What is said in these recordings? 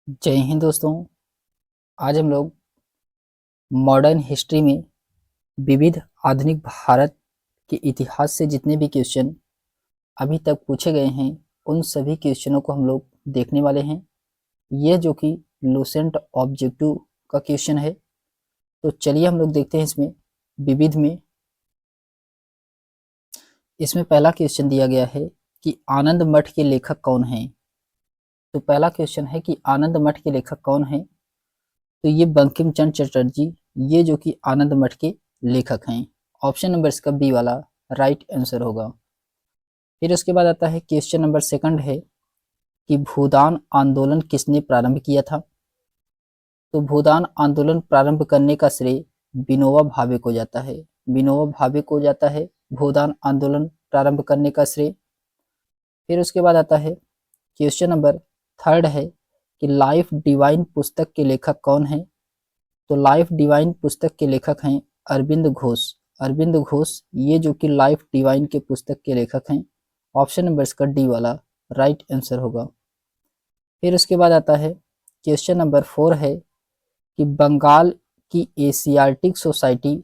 जय हिंद दोस्तों। आज हम लोग मॉडर्न हिस्ट्री में विविध आधुनिक भारत के इतिहास से जितने भी क्वेश्चन अभी तक पूछे गए हैं उन सभी क्वेश्चनों को हम लोग देखने वाले हैं। यह जो कि लूसेंट ऑब्जेक्टिव का क्वेश्चन है, तो चलिए हम लोग देखते हैं इसमें विविध में। इसमें पहला क्वेश्चन दिया गया है कि आनंद मठ के लेखक कौन हैं। तो पहला क्वेश्चन है कि आनंद मठ के लेखक कौन हैं। तो ये बंकिम चंद्र चटर्जी, ये जो कि आनंद मठ के लेखक हैं। ऑप्शन नंबर इसका बी वाला राइट आंसर होगा। फिर उसके बाद आता है क्वेश्चन नंबर सेकंड है कि भूदान आंदोलन किसने प्रारंभ किया था। तो भूदान आंदोलन प्रारंभ करने का श्रेय विनोबा भावे को जाता है। विनोबा भावे को जाता है भूदान आंदोलन प्रारंभ करने का श्रेय। फिर उसके बाद आता है क्वेश्चन नंबर थर्ड है कि लाइफ डिवाइन पुस्तक के लेखक कौन है। तो लाइफ डिवाइन पुस्तक के लेखक हैं अरविंद घोष। अरविंद घोष ये जो कि लाइफ डिवाइन के पुस्तक के लेखक हैं। ऑप्शन नंबर इसका डी वाला राइट आंसर होगा। फिर उसके बाद आता है क्वेश्चन नंबर 4 है कि बंगाल की एशियाटिक सोसाइटी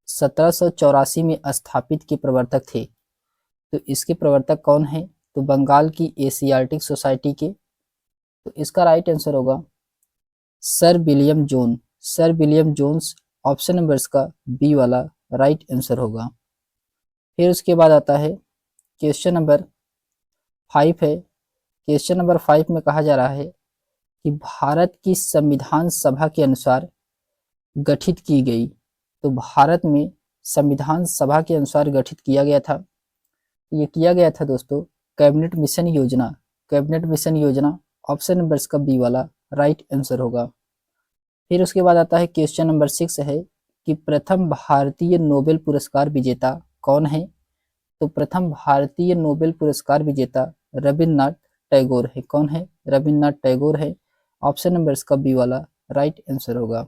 1784 में स्थापित के प्रवर्तक थे। तो इसके प्रवर्तक कौन है। तो बंगाल की एशियाटिक सोसाइटी के, तो इसका राइट आंसर होगा Sir William Jone. Sir William Jones option number इसका बी वाला राइट आंसर होगा। फिर उसके बाद आता है क्वेश्चन नंबर 5 है। क्वेश्चन नंबर 5 में कहा जा रहा है कि भारत की संविधान सभा के अनुसार गठित की गई। तो भारत में संविधान सभा के अनुसार गठित किया गया था। ये किया गया था दोस्तों कैबिनेट मिशन योजना। कैबिनेट मिशन योजना ऑप्शन नंबर इसका बी वाला राइट आंसर होगा। फिर उसके बाद आता है क्वेश्चन नंबर 6 है कि प्रथम भारतीय नोबेल पुरस्कार विजेता कौन है। तो प्रथम भारतीय नोबेल पुरस्कार विजेता रविन्द्रनाथ टैगोर है। कौन है। रविन्द्रनाथ टैगोर है। ऑप्शन नंबर इसका बी वाला राइट आंसर होगा।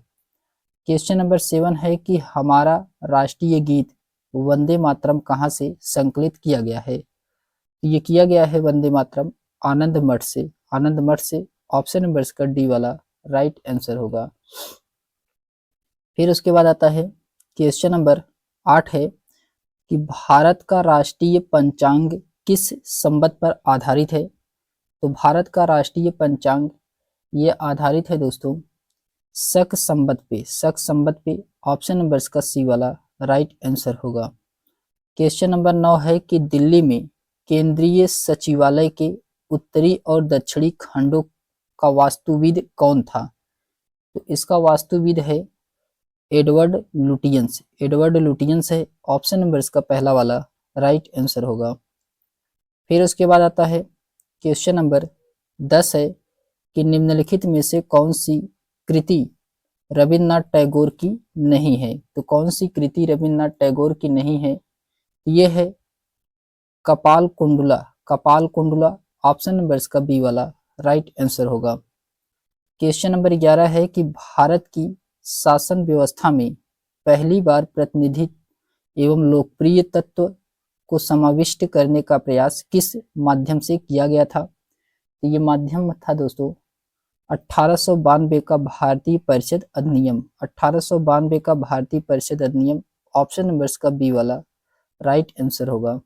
क्वेश्चन नंबर 7 है कि हमारा राष्ट्रीय गीत वंदे मातरम कहाँ से संकलित किया गया है। ये किया गया है वंदे मातरम आनंद मठ से। आनंद मठ से ऑप्शन नंबर इसका डी वाला राइट आंसर होगा। फिर उसके बाद आता है क्वेश्चन नंबर 8 है कि भारत का राष्ट्रीय पंचांग किस संवत पर आधारित है। तो भारत का राष्ट्रीय पंचांग ये आधारित है दोस्तों शक संवत पे। शक संवत पे ऑप्शन नंबर इसका सी वाला राइट आंसर होगा। क्वेश्चन नंबर 9 है कि दिल्ली में केंद्रीय सचिवालय के उत्तरी और दक्षिणी खंडों का वास्तुविद कौन था। तो इसका वास्तुविद है एडवर्ड लुटियंस। एडवर्ड लुटियंस है। ऑप्शन नंबर इसका पहला वाला राइट आंसर होगा। फिर उसके बाद आता है क्वेश्चन नंबर 10 है कि निम्नलिखित में से कौन सी कृति रविन्द्रनाथ टैगोर की नहीं है। तो कौन सी कृति रविन्द्रनाथ टैगोर की नहीं है। ये है कपाल कुंडला। कपाल कुंडला ऑप्शन नंबर इसका बी वाला राइट आंसर होगा। क्वेश्चन नंबर 11 है कि भारत की शासन व्यवस्था में पहली बार प्रतिनिधि एवं लोकप्रिय तत्व को समाविष्ट करने का प्रयास किस माध्यम से किया गया था। तो ये माध्यम था दोस्तों 1892 का भारतीय परिषद अधिनियम। 1892 का भारतीय परिषद अधिनियम ऑप्शन नंबर इसका बी वाला राइट आंसर होगा।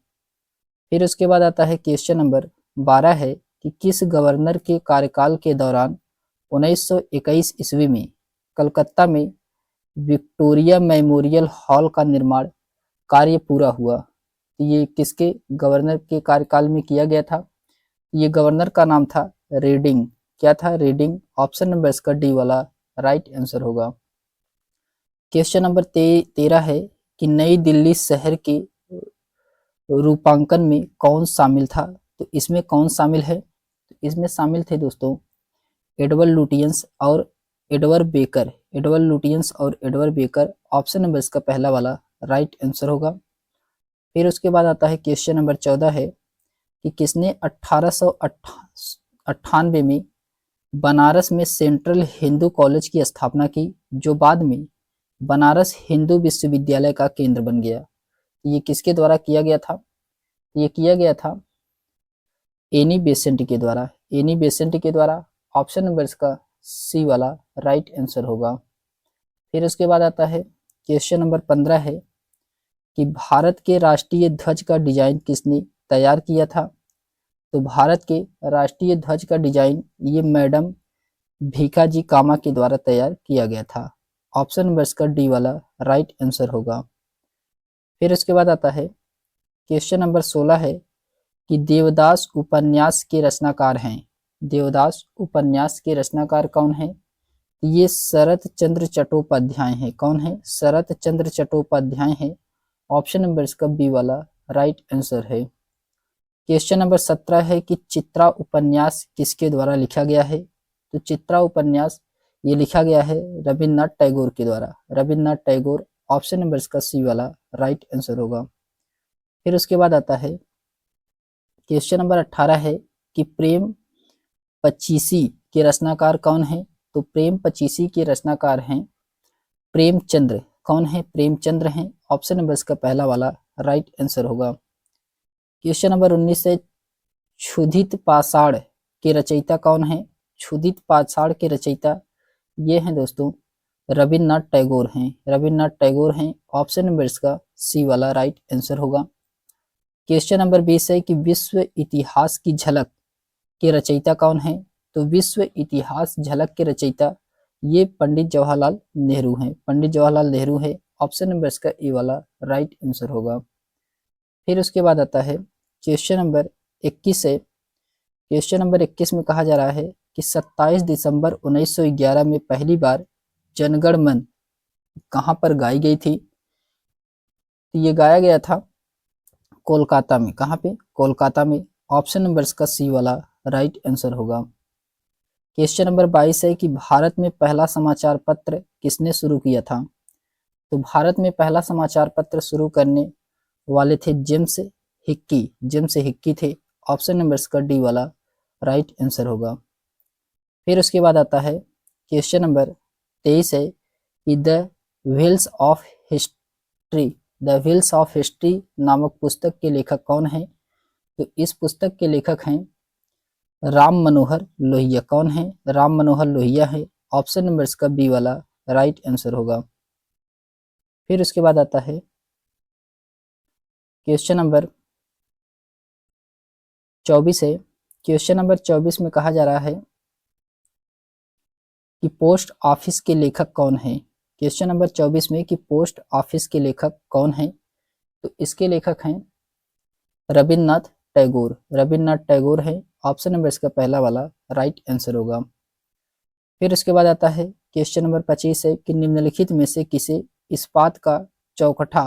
फिर उसके बाद आता है क्वेश्चन नंबर 12 है कि किस गवर्नर के कार्यकाल के दौरान 1921 ईस्वी में कलकत्ता में विक्टोरिया मेमोरियल हॉल का निर्माण कार्य पूरा हुआ। तो ये किसके गवर्नर के कार्यकाल में किया गया था। ये गवर्नर का नाम था रीडिंग। क्या था। रीडिंग। ऑप्शन नंबर इसका डी वाला राइट आंसर होगा। क्वेश्चन नंबर 13 है कि नई दिल्ली शहर के रूपांकन में कौन शामिल था। तो इसमें कौन शामिल है। तो इसमें शामिल थे दोस्तों एडवर्ड लुटियंस और एडवर्ड बेकर। एडवर्ड लुटियंस और एडवर्ड बेकर ऑप्शन नंबर इसका पहला वाला राइट आंसर होगा। फिर उसके बाद आता है क्वेश्चन नंबर 14 है कि किसने 1898 में बनारस में सेंट्रल हिंदू कॉलेज की स्थापना की, जो बाद में बनारस हिंदू विश्वविद्यालय का केंद्र बन गया। ये किसके द्वारा किया गया था। ये किया गया था एनी बेसेंट के द्वारा। एनी बेसेंट के द्वारा ऑप्शन नंबर इसका सी वाला राइट आंसर होगा। फिर उसके बाद आता है क्वेश्चन नंबर 15 है कि भारत के राष्ट्रीय ध्वज का डिजाइन किसने तैयार किया था। तो भारत के राष्ट्रीय ध्वज का डिजाइन ये मैडम भीखाजी कामा के द्वारा तैयार किया गया था। ऑप्शन नंबर इसका डी वाला राइट आंसर होगा। फिर उसके बाद आता है क्वेश्चन नंबर 16 है कि देवदास उपन्यास के रचनाकार हैं। देवदास उपन्यास के रचनाकार कौन है। ये शरत चंद्र चट्टोपाध्याय है। कौन है, शरत चंद्र चट्टोपाध्याय है। ऑप्शन नंबर इसका बी वाला राइट आंसर है। क्वेश्चन नंबर 17 है कि चित्रा उपन्यास किसके द्वारा लिखा गया है। तो चित्रा उपन्यास ये लिखा गया है रविन्द्रनाथ टैगोर के द्वारा। रविन्द्रनाथ टैगोर, ऑप्शन नंबर इसका सी वाला राइट आंसर होगा। फिर उसके बाद आता है क्वेश्चन नंबर 18 है कि प्रेम पचीसी के रचनाकार कौन है। तो प्रेम पचीसी के रचनाकार हैं प्रेमचंद्र। कौन है, प्रेमचंद्र हैं। ऑप्शन नंबर इसका पहला वाला राइट आंसर होगा। क्वेश्चन नंबर 19 है क्षुधित पाषाण के रचयिता कौन है। क्षुधित पाषाण के रचयिता ये हैं दोस्तों रविन्द्रनाथ टैगोर हैं। रविन्द्रनाथ टैगोर हैं। ऑप्शन नंबर इसका सी वाला राइट आंसर होगा। क्वेश्चन नंबर 20 है कि विश्व इतिहास की झलक के रचयिता कौन है। तो विश्व इतिहास झलक के रचयिता ये पंडित जवाहरलाल नेहरू हैं। पंडित जवाहरलाल नेहरू है। ऑप्शन नंबर इसका ए वाला राइट आंसर होगा। फिर उसके बाद आता है क्वेश्चन नंबर 21 है। क्वेश्चन नंबर 21 में कहा जा रहा है कि 27 दिसंबर 1911 में पहली बार जनगण मन कहाँ पर गाई गई थी। तो ये गाया गया था कोलकाता में। कहाँ पे, कोलकाता में। ऑप्शन नंबर इसका सी वाला राइट आंसर होगा। क्वेश्चन नंबर 22 है कि भारत में पहला समाचार पत्र किसने शुरू किया था। तो भारत में पहला समाचार पत्र शुरू करने वाले थे जेम्स हिक्की। जेम्स हिक्की थे। ऑप्शन नंबर इसका डी वाला राइट आंसर होगा। फिर उसके बाद आता है क्वेश्चन नंबर 23 है कि the wheels of history, the wheels of history नामक पुस्तक के लेखक कौन है। तो इस पुस्तक के लेखक हैं राम मनोहर लोहिया। कौन है, राम मनोहर लोहिया है। ऑप्शन नंबर इसका बी वाला राइट आंसर होगा। फिर उसके बाद आता है क्वेश्चन नंबर 24 है। क्वेश्चन नंबर 24 में कहा जा रहा है कि पोस्ट ऑफिस के लेखक कौन है। क्वेश्चन नंबर 24 में कि पोस्ट ऑफिस के लेखक कौन है। तो इसके लेखक हैं रविन्द्रनाथ टैगोर। रविन्द्रनाथ टैगोर है। ऑप्शन नंबर इसका पहला वाला राइट आंसर होगा। फिर उसके बाद आता है क्वेश्चन नंबर 25 है कि निम्नलिखित में से किसे इस्पात का चौखटा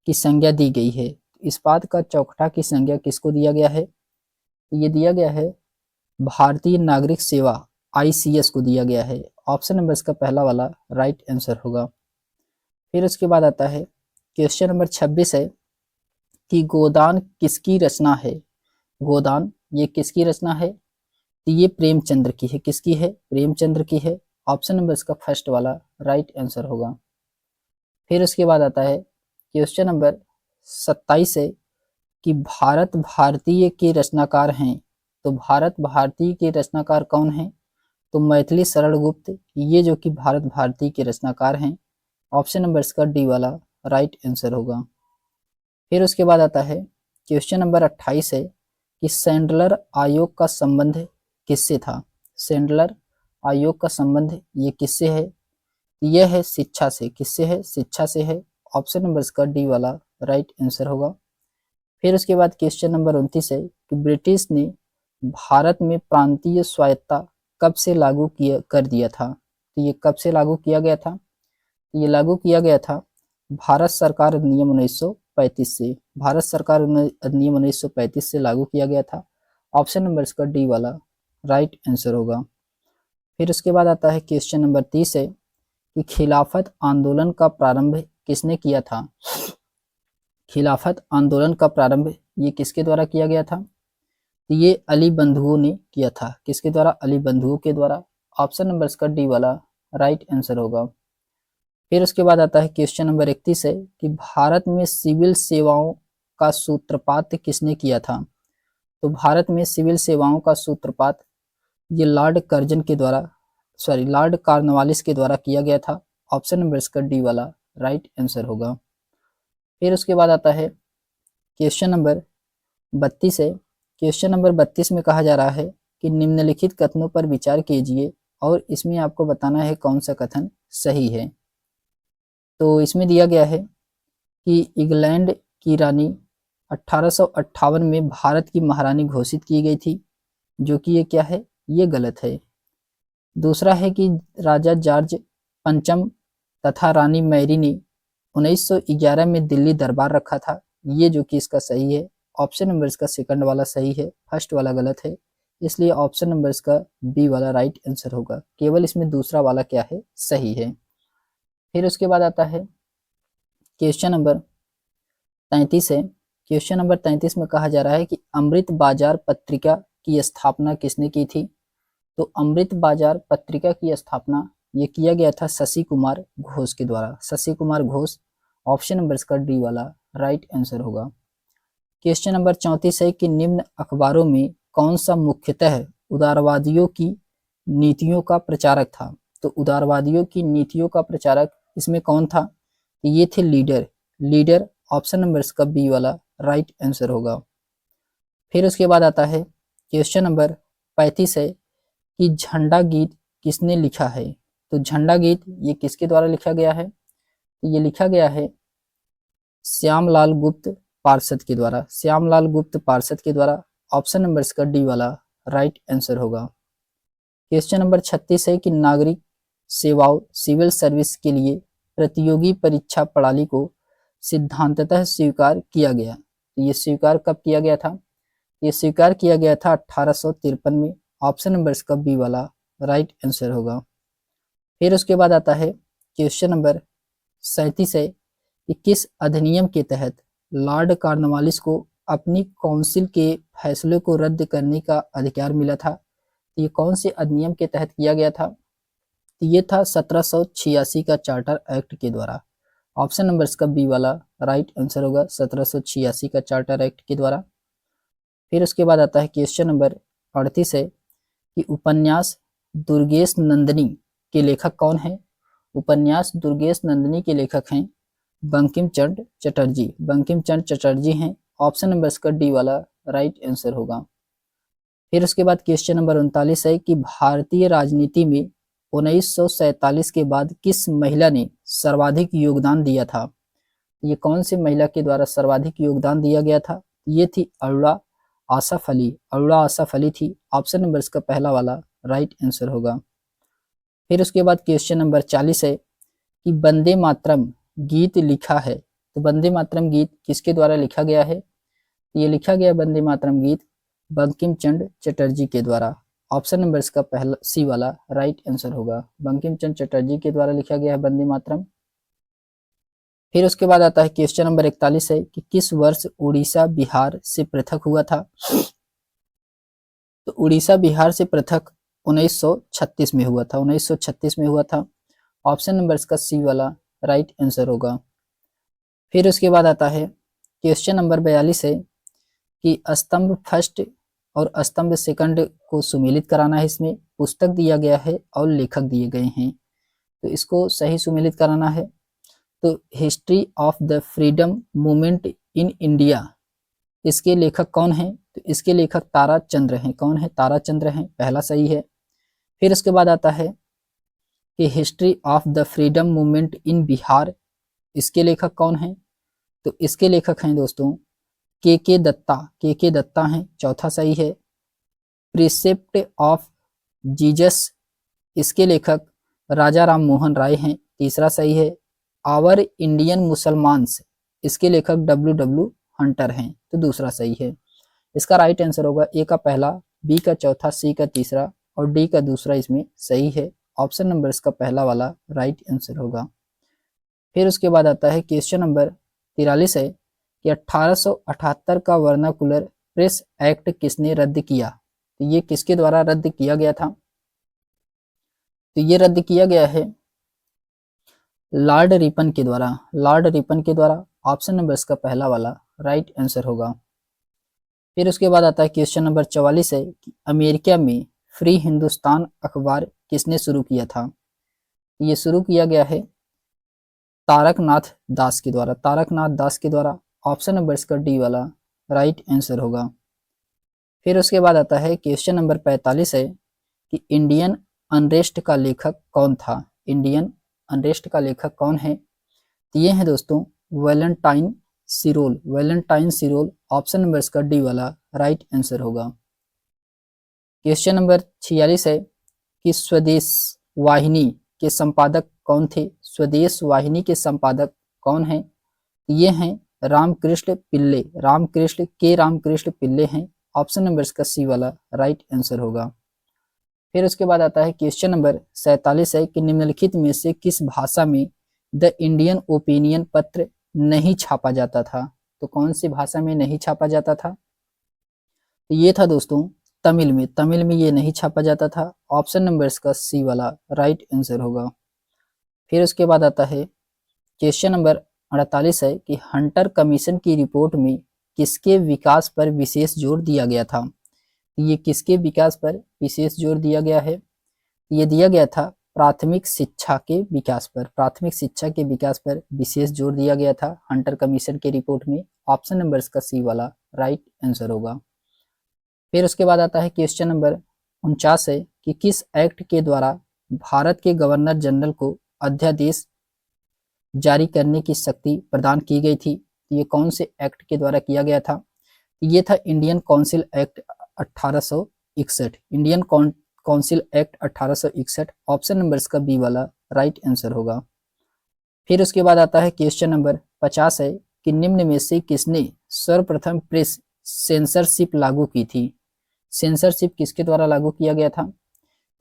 की संज्ञा दी गई है। इस्पात का चौखटा की संज्ञा किसको दिया गया है। ये दिया गया है भारतीय नागरिक सेवा ICS को दिया गया है। ऑप्शन नंबर इसका पहला वाला राइट आंसर होगा। फिर उसके बाद आता है क्वेश्चन नंबर 26 है कि गोदान किसकी रचना है। गोदान ये किसकी रचना है। तो ये प्रेमचंद्र की है। किसकी है, प्रेमचंद्र की है। ऑप्शन नंबर इसका फर्स्ट वाला राइट आंसर होगा। फिर उसके बाद आता है क्वेश्चन नंबर 27 है कि भारत भारतीय के रचनाकार हैं। तो भारत भारती के रचनाकार कौन हैं। तो मैथिली शरण गुप्त ये जो कि भारत भारती के रचनाकार हैं। ऑप्शन नंबर इसका डी वाला राइट आंसर होगा। फिर उसके बाद आता है क्वेश्चन नंबर 28 है कि सैंडलर आयोग का संबंध किससे था। सैंडलर आयोग का संबंध ये किससे है। यह है शिक्षा से। किससे है, शिक्षा से है। ऑप्शन नंबर इसका डी वाला राइट आंसर होगा। फिर उसके बाद क्वेश्चन नंबर 29 है कि ब्रिटिश ने भारत में प्रांतीय स्वायत्तता कब से लागू कर दिया था। तो ये कब से लागू किया गया था। ये लागू किया गया था भारत सरकार अधिनियम 1935 से। भारत सरकार अधिनियम 1935 से लागू किया गया था। ऑप्शन नंबर इसका डी वाला राइट आंसर होगा। फिर उसके बाद आता है क्वेश्चन नंबर 30 है कि खिलाफत आंदोलन का प्रारंभ किसने किया था। खिलाफत आंदोलन का प्रारंभ ये किसके द्वारा किया गया था। ये अली बंधुओं ने किया था। किसके द्वारा, अली बंधुओं के द्वारा। ऑप्शन नंबर इसका डी वाला राइट आंसर होगा। फिर उसके बाद आता है क्वेश्चन नंबर 31 है कि भारत में सिविल सेवाओं का सूत्रपात किसने किया था। तो भारत में सिविल सेवाओं का सूत्रपात ये लॉर्ड कर्जन के द्वारा लॉर्ड कॉर्नवालिस के द्वारा किया गया था। ऑप्शन नंबर इसका डी वाला राइट आंसर होगा। फिर उसके बाद आता है क्वेश्चन नंबर 32 है। क्वेश्चन नंबर 32 में कहा जा रहा है कि निम्नलिखित कथनों पर विचार कीजिए और इसमें आपको बताना है कौन सा कथन सही है। तो इसमें दिया गया है कि इंग्लैंड की रानी 1858 में भारत की महारानी घोषित की गई थी, जो कि ये क्या है, ये गलत है। दूसरा है कि राजा जॉर्ज पंचम तथा रानी मैरी ने 1911 में दिल्ली दरबार रखा था, ये जो कि इसका सही है। ऑप्शन नंबर इसका सेकंड वाला सही है, फर्स्ट वाला गलत है, इसलिए ऑप्शन नंबर इसका बी वाला राइट आंसर होगा। केवल इसमें दूसरा वाला क्या है, सही है। फिर उसके बाद आता है क्वेश्चन नंबर 33 है। क्वेश्चन नंबर 33 में कहा जा रहा है कि अमृत बाजार पत्रिका की स्थापना किसने की थी। तो अमृत बाजार पत्रिका की स्थापना ये किया गया था शशि कुमार घोष के द्वारा। शशि कुमार घोष, ऑप्शन नंबर इसका डी वाला राइट आंसर होगा। क्वेश्चन नंबर 34 है कि निम्न अखबारों में कौन सा मुख्यतः उदारवादियों की नीतियों का प्रचारक था। तो उदारवादियों की नीतियों का प्रचारक इसमें कौन था, ये थे लीडर ऑप्शन नंबर इसका बी वाला राइट आंसर होगा। फिर उसके बाद आता है क्वेश्चन नंबर 35 है कि झंडा गीत किसने लिखा है। तो झंडा गीत ये किसके द्वारा लिखा गया है, तो ये लिखा गया है श्यामलाल गुप्त पार्षद के द्वारा। श्यामलाल गुप्त पार्षद के द्वारा, ऑप्शन नंबर इसका डी वाला राइट आंसर होगा। क्वेश्चन नंबर 36 है कि नागरिक सेवाओं सिविल सर्विस के लिए प्रतियोगी परीक्षा प्रणाली को सिद्धांततः स्वीकार किया गया। ये स्वीकार कब किया गया था, ये स्वीकार किया गया था 1853 में। ऑप्शन नंबर इसका बी वाला राइट आंसर होगा। फिर उसके बाद आता है क्वेश्चन नंबर 37 है कि किस अधिनियम के तहत लॉर्ड कॉर्नवालिस को अपनी काउंसिल के फैसले को रद्द करने का अधिकार मिला था। ये कौन से अधिनियम के तहत किया गया था, तो ये था 1786 का चार्टर एक्ट के द्वारा। ऑप्शन नंबर इसका बी वाला राइट आंसर होगा, 1786 का चार्टर एक्ट के द्वारा। फिर उसके बाद आता है क्वेश्चन नंबर 38 है कि उपन्यास दुर्गेश नंदिनी के लेखक कौन है। उपन्यास दुर्गेश नंदिनी के लेखक हैं बंकिम चंद्र चटर्जी। बंकिम चंद्र चटर्जी हैं, ऑप्शन नंबर इसका डी वाला राइट आंसर होगा। फिर उसके बाद क्वेश्चन नंबर 39 है कि भारतीय राजनीति में 1947 के बाद किस महिला ने सर्वाधिक योगदान दिया था। ये कौन सी महिला के द्वारा सर्वाधिक योगदान दिया गया था, ये थी अरुणा आसफ अली। अरुणा आसफ अली थी, ऑप्शन नंबर इसका पहला वाला राइट आंसर होगा। फिर उसके बाद क्वेश्चन नंबर 40 है कि वंदे मातरम गीत लिखा है। तो वंदे मातरम गीत किसके द्वारा लिखा गया है, ये लिखा गया वंदे मातरम गीत बंकिम चंद्र चटर्जी के द्वारा। ऑप्शन नंबर इसका पहला सी वाला राइट आंसर होगा। बंकिम चंद्र चटर्जी के द्वारा लिखा गया है वंदे मातरम। फिर उसके बाद आता है क्वेश्चन नंबर 41 है कि किस वर्ष उड़ीसा बिहार से पृथक हुआ था। तो उड़ीसा बिहार से पृथक 1936 में हुआ था। 1936 में हुआ था, ऑप्शन नंबर इसका सी वाला राइट आंसर होगा। फिर उसके बाद आता है क्वेश्चन नंबर 42 है कि स्तंभ फर्स्ट और स्तंभ सेकंड को सुमेलित कराना है। इसमें पुस्तक दिया गया है और लेखक दिए गए हैं, तो इसको सही सुमेलित कराना है। तो history of the freedom movement in India, इसके लेखक कौन हैं, तो इसके लेखक ताराचंद्र हैं। कौन है, ताराचंद्र हैं, पहला सही है। फिर उसके बाद आता है कि history of the freedom movement in Bihar, इसके लेखक कौन हैं, तो इसके लेखक हैं दोस्तों के दत्ता। के दत्ता हैं, चौथा सही है। प्रिसेप्ट ऑफ जीसस, इसके लेखक राजा राम मोहन राय हैं, तीसरा सही है। आवर इंडियन मुसलमान्स, इसके लेखक डब्ल्यू हंटर हैं, तो दूसरा सही है। इसका राइट आंसर होगा ए का पहला, बी का चौथा, सी का तीसरा और डी का दूसरा इसमें सही है। ऑप्शन नंबर इसका पहला वाला राइट आंसर होगा। फिर उसके बाद आता है क्वेश्चन नंबर 43 है कि 1878 का वर्नाकुलर प्रेस एक्ट किसने रद्द किया। तो ये किसके द्वारा रद्द किया गया था, तो ये रद्द किया गया है लॉर्ड रिपन के द्वारा। लॉर्ड रिपन के द्वारा, ऑप्शन नंबर इसका पहला वाला राइट आंसर होगा। फिर उसके बाद आता है क्वेश्चन नंबर 44 है कि अमेरिका में फ्री हिंदुस्तान अखबार किसने शुरू किया था? ये शुरू किया गया है तारकनाथ दास के द्वारा। तारकनाथ दास के द्वारा। ऑप्शन नंबर इसका डी वाला राइट आंसर होगा। फिर उसके बाद आता है क्वेश्चन नंबर 45 है कि इंडियन अनरेस्ट का लेखक कौन था? इंडियन अनरेस्ट का लेखक कौन है? तो ये है दोस्तों वैलेंटाइन सिरोल। वैलेंटाइन सिरोल ऑप्शन नंबर इसका डी वाला राइट आंसर होगा। क्वेश्चन नंबर 46 है कि स्वदेश वाहिनी के संपादक कौन थे? स्वदेश वाहिनी के संपादक कौन हैं? ये हैं रामकृष्ण पिल्ले। रामकृष्ण पिल्ले हैं। ऑप्शन नंबर इसका सी वाला राइट आंसर होगा। फिर उसके बाद आता है क्वेश्चन नंबर 47 है कि निम्नलिखित में से किस भाषा में द इंडियन ओपिनियन पत्र नहीं छापा जाता था? तो कौन सी भाषा में नहीं छापा जाता था? तो ये था दोस्तों तमिल में। तमिल में ये नहीं छापा जाता था। ऑप्शन नंबर इसका सी वाला राइट आंसर होगा। फिर उसके बाद आता है क्वेश्चन नंबर 48 है कि हंटर कमीशन की रिपोर्ट में किसके विकास पर विशेष जोर दिया गया था? ये किसके विकास पर विशेष जोर दिया गया है? ये दिया गया था प्राथमिक शिक्षा के विकास पर। प्राथमिक शिक्षा के विकास पर विशेष जोर दिया गया था हंटर कमीशन के रिपोर्ट में। ऑप्शन नंबर इसका सी वाला राइट आंसर होगा। फिर उसके बाद आता है क्वेश्चन नंबर 49 है कि किस एक्ट के द्वारा भारत के गवर्नर जनरल को अध्यादेश जारी करने की शक्ति प्रदान की गई थी? ये कौन से एक्ट के द्वारा किया गया था? ये था Indian council act 1861। Indian council act 1861। Option number इसका बी वाला राइट आंसर होगा। फिर उसके बाद आता है क्वेश्चन नंबर 50 है कि निम्न में से किसने सर्वप्रथम प्रेस सेंसरशिप लागू की थी? सेंसरशिप किसके द्वारा लागू किया गया था?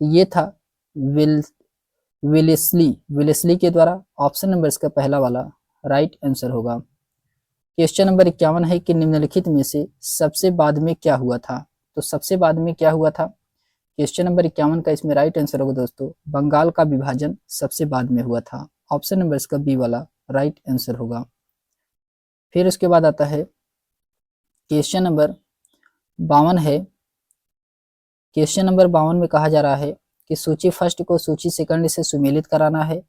ये था विलेस्ली के द्वारा। ऑप्शन नंबर इसका पहला वाला राइट आंसर होगा। क्वेश्चन नंबर 51 है कि निम्नलिखित में से सबसे बाद में क्या हुआ था? तो सबसे बाद में क्या हुआ था? क्वेश्चन नंबर 51 का इसमें राइट आंसर होगा दोस्तों बंगाल का विभाजन सबसे बाद में हुआ था। ऑप्शन नंबर इसका बी वाला राइट आंसर होगा। फिर उसके बाद आता है क्वेश्चन नंबर 52 है। क्वेश्चन नंबर 52 में कहा जा रहा है कि सूची फर्स्ट को सूची सेकंड से सुमेलित कराना है।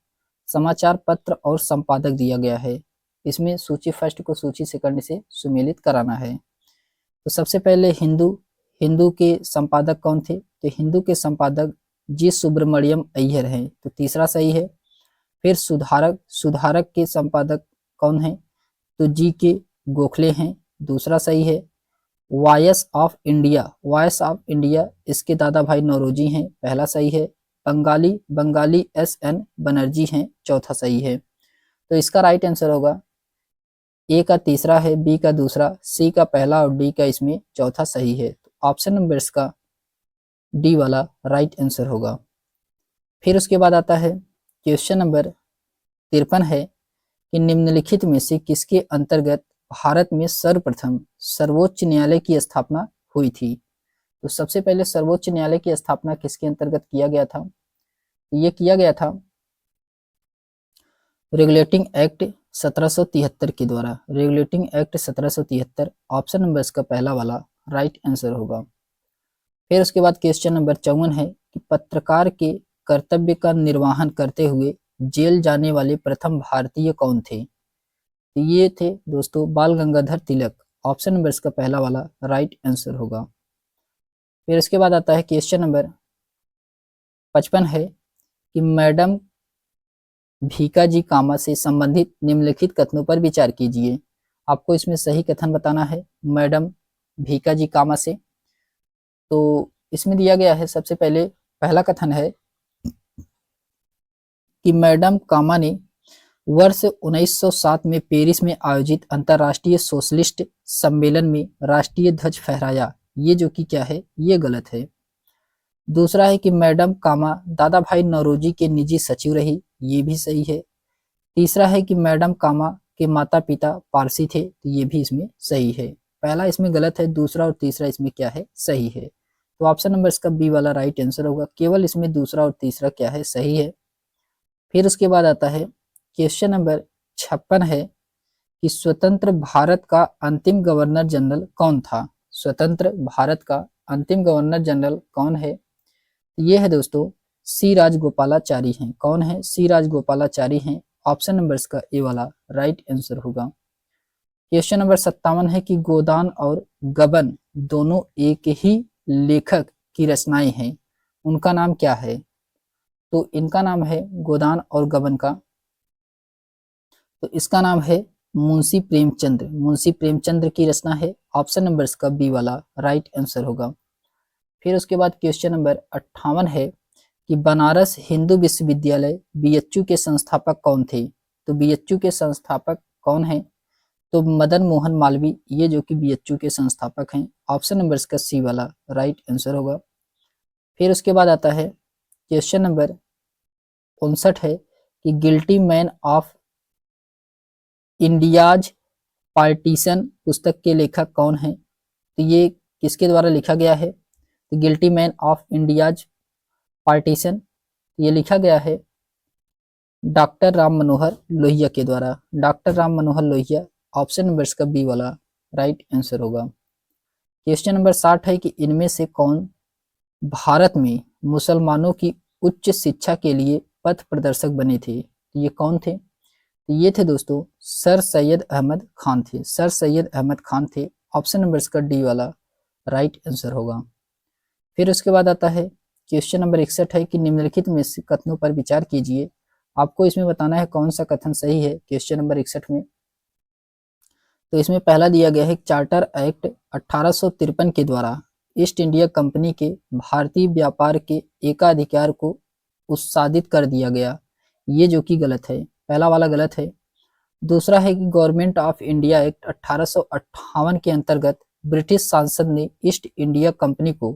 समाचार पत्र और संपादक दिया गया है। इसमें सूची फर्स्ट को सूची सेकंड से सुमेलित कराना है। तो सबसे पहले हिंदू के संपादक कौन थे? तो हिंदू के संपादक जी सुब्रमण्यम अय्यर हैं। तो तीसरा सही है। फिर सुधारक के संपादक कौन हैं? तो जी के गोखले हैं। दूसरा सही है। वॉयस ऑफ इंडिया इसके दादा भाई नौरोजी हैं। पहला सही है। बंगाली SN बनर्जी हैं। चौथा सही है। तो इसका राइट आंसर होगा ए का तीसरा है, बी का दूसरा, सी का पहला और डी का इसमें चौथा सही है। तो ऑप्शन नंबर इसका डी वाला राइट आंसर होगा। फिर उसके बाद आता है क्वेश्चन नंबर 53 है कि निम्नलिखित में से किसके अंतर्गत भारत में सर्वप्रथम सर्वोच्च न्यायालय की स्थापना हुई थी? तो सबसे पहले सर्वोच्च न्यायालय की स्थापना किसके अंतर्गत किया गया था? ये किया गया था रेगुलेटिंग एक्ट 1773 के द्वारा। Regulating act 1773। ऑप्शन नंबर इसका पहला वाला राइट आंसर होगा। फिर उसके बाद क्वेश्चन नंबर 54 है कि पत्रकार के कर्तव्य का निर्वहन करते हुए जेल जाने वाले प्रथम भारतीय कौन थे? तो ये थे दोस्तों बाल गंगाधर तिलक। ऑप्शन नंबर इसका पहला वाला राइट आंसर होगा। फिर इसके बाद आता है क्वेश्चन नंबर 55 है कि मैडम भीकाजी कामा से संबंधित निम्नलिखित कथनों पर विचार कीजिए। आपको इसमें सही कथन बताना है मैडम भीकाजी कामा से। तो इसमें दिया गया है सबसे पहले पहला कथन है कि मैडम कामा ने वर्ष 1907 में पेरिस में आयोजित अंतर्राष्ट्रीय सोशलिस्ट सम्मेलन में राष्ट्रीय ध्वज फहराया। ये जो कि क्या है, ये गलत है। दूसरा है कि मैडम कामा दादा भाई नौरोजी के निजी सचिव रही। ये भी सही है। तीसरा है कि मैडम कामा के माता पिता पारसी थे। तो ये भी इसमें सही है। पहला इसमें गलत है, दूसरा और तीसरा इसमें क्या है, सही है। तो ऑप्शन नंबर इसका बी वाला राइट आंसर होगा। केवल इसमें दूसरा और तीसरा क्या है, सही है। फिर उसके बाद आता है क्वेश्चन नंबर 56 है कि स्वतंत्र भारत का अंतिम गवर्नर जनरल कौन था? स्वतंत्र भारत का अंतिम गवर्नर जनरल कौन है? ये है दोस्तों सी राजगोपालाचारी हैं। कौन है? सी राजगोपालाचारी हैं। ऑप्शन नंबर इसका ए वाला राइट आंसर होगा। क्वेश्चन नंबर 57 है कि गोदान और गबन दोनों एक ही लेखक की रचनाएं हैं, उनका नाम क्या है? तो इनका नाम है गोदान और गबन का, तो इसका नाम है मुंशी प्रेमचंद्र। मुंशी प्रेमचंद्र की रचना है। ऑप्शन नंबर इसका बी वाला राइट आंसर होगा। फिर उसके बाद क्वेश्चन नंबर 58 है कि बनारस हिंदू विश्वविद्यालय बीएचयू के संस्थापक कौन थे? तो बीएचयू के संस्थापक कौन है? तो मदन मोहन मालवीय, ये जो कि बीएचयू के संस्थापक हैं। ऑप्शन नंबर इसका सी वाला राइट आंसर होगा। फिर उसके बाद आता है क्वेश्चन नंबर 59 है कि guilty man of India's partition पुस्तक के लेखक कौन है? तो ये किसके द्वारा लिखा गया है? तो guilty man of India's partition ये लिखा गया है डॉक्टर राम मनोहर लोहिया के द्वारा। Doctor Ram Manohar Lohia, option number इसका बी वाला राइट आंसर होगा। क्वेश्चन नंबर 60 है कि इनमें से कौन भारत में मुसलमानों की उच्च शिक्षा के लिए पथ प्रदर्शक बने थे? ये कौन थे? ये थे दोस्तों सर सैयद अहमद खान थे। सर सैयद अहमद खान थे। ऑप्शन नंबर इसका डी वाला राइट आंसर होगा। फिर उसके बाद आता है क्वेश्चन नंबर 61 है कि निम्नलिखित में से कथनों पर विचार कीजिए। आपको इसमें बताना है कौन सा कथन सही है क्वेश्चन नंबर 61 में। तो इसमें पहला दिया गया है चार्टर एक्ट 1853 के द्वारा ईस्ट इंडिया कंपनी के भारतीय व्यापार के एकाधिकार को उत्सादित कर दिया गया, ये जो कि गलत है। पहला वाला गलत है। दूसरा है कि गवर्नमेंट ऑफ इंडिया एक्ट 1858 के अंतर्गत ब्रिटिश सांसद ने ईस्ट इंडिया कंपनी को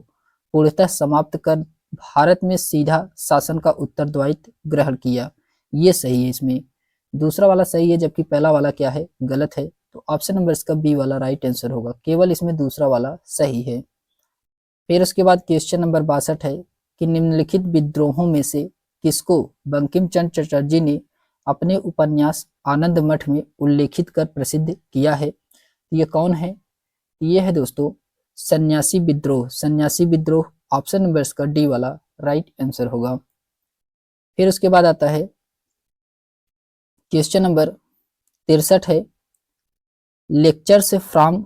पूर्णतः समाप्त कर भारत में सीधा शासन का उत्तरदायित्व ग्रहण किया, ये सही है इसमें। दूसरा वाला सही है जबकि पहला वाला क्या है? गलत है। तो ऑप्शन नंबर इसका बी वाला राइट आंसर होगा। केवल इसमें दूसरा वाला सही है। फिर उसके बाद क्वेश्चन नंबर 62 है कि निम्नलिखित विद्रोहों में से किसको बंकिम चंद्र चटर्जी ने अपने उपन्यास आनंद मठ में उल्लेखित कर प्रसिद्ध किया है? ये कौन है? ये है दोस्तों सन्यासी विद्रोह। सन्यासी विद्रोह, ऑप्शन नंबर इसका डी वाला राइट आंसर होगा। फिर उसके बाद आता है क्वेश्चन नंबर 63 है lectures from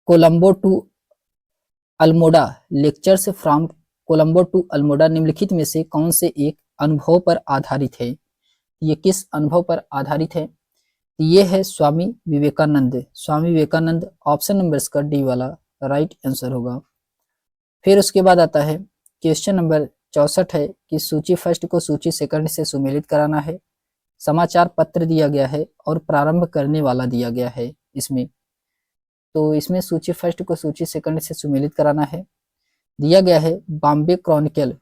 Colombo to Almora. Lectures from Colombo to Almora निम्नलिखित में से कौन से एक अनुभव पर आधारित है? ये किस अनुभव पर आधारित है? ये है स्वामी विवेकानंद। स्वामी विवेकानंद, ऑप्शन नंबर इसका डी वाला राइट आंसर होगा। फिर उसके बाद आता है क्वेश्चन नंबर 64 है कि सूची फर्स्ट को सूची सेकंड से सुमेलित कराना है। समाचार पत्र दिया गया है और प्रारंभ करने वाला दिया गया है इसमें। तो इसमें सूची फर्स्ट को सूची सेकंड से सुमेलित कराना है। दिया गया है बॉम्बे क्रॉनिकल।